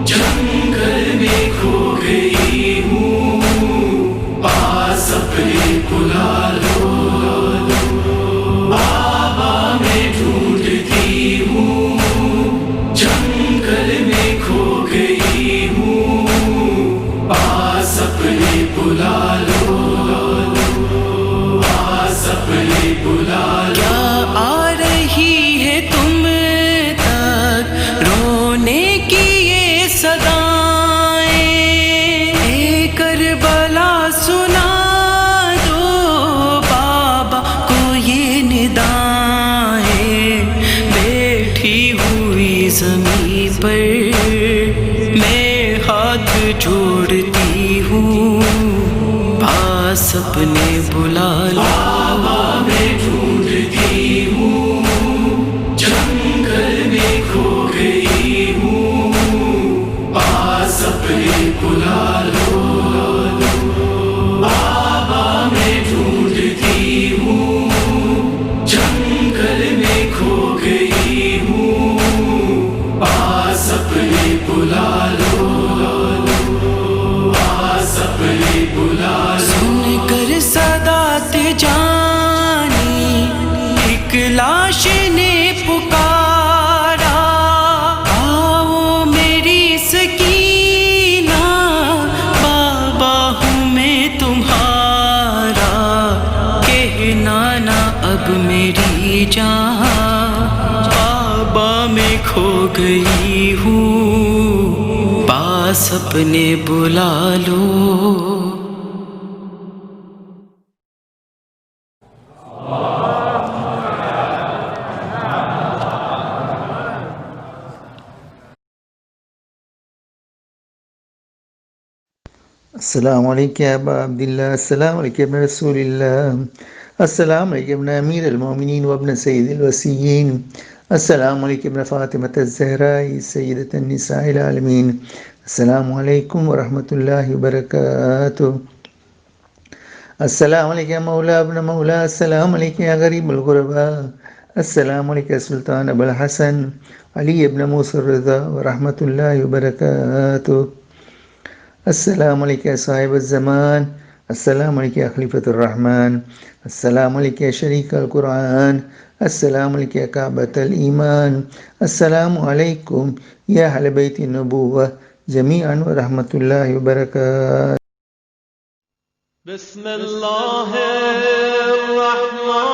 جنگل میں کھو گئی ہوں پاس اپنے بلا لو بابا میں ڈھونڈتی ہوں جنگل میں کھو گئی ہوں پاس اپنے بلا لو پاس اپنے بلا لو کیا آ رہی ہے تم تک رونے کی یہ صدائیں اے کربلا سنا دو بابا کو یہ ندائیں بیٹھی ہوئی زمین پر میں ہاتھ جوڑتی ہوں پاس اپنے بلا لو میں ڈھونڈتی ہوں جنگل میں کھو گئی ہوں پاس اپنے بلا لو بابا میں ڈھونڈتی ہوں جنگل میں کھو گئی ہوں پاس اپنے بلا لو پاس اپنے بلا لو سن کر صدات جانی ایک لاش نے پکارا آؤ میری سکینہ بابا ہوں میں تمہارا کہنا نا اب میری جان بابا میں کھو گئی ہوں پاس اپنے بلا لو السلام علیکم یا ابا عبداللہ، السلام علیکم ابن رسول اللہ، السلام علیکم ابن امیر المومنین وابن سید الوسیین، السلام علیکم ابن فاطمۃ الزہراء سیدۃ النساء العالمین، السلام علیکم ورحمۃ اللہ وبرکاتہ، السلام علیکم یا مولا ابن مولا، السلام علیکم یا غریب الغرباء، السلام علیکم سلطان ابو الحسن علی ابن موسیٰ الرضا ورحمۃ اللہ وبرکاتہ، السلام علیکم یا صاحب الزمان، السلام علیکم یا خلیفۃ الرحمن، السلام علیکم یا شریک القرآن، السلام علیکم یا کعبۃ الایمان، السلام علیکم یا اہل بیت النبوہ جمیعا ورحمۃ اللہ وبرکاتہ۔ بسم اللہ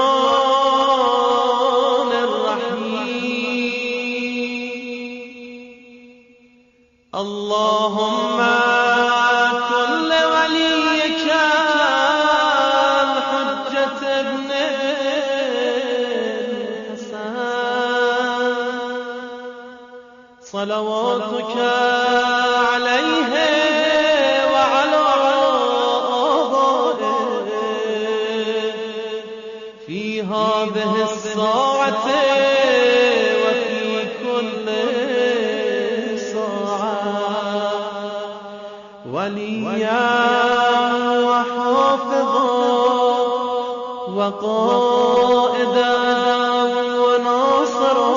الرحمن الرحیم، اللہم كل وليك الحجة ابن الحسن صلواتك عليه وعلى آبائه في هذه الساعة وفي كل وليا وحافظا وقائدا وناصرا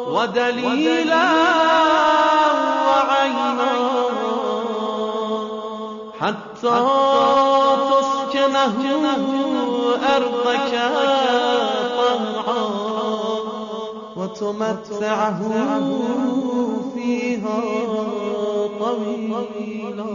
ودليلا وعينا حتى تسكنه أرضك طوعا وتمتعه فيها طويلا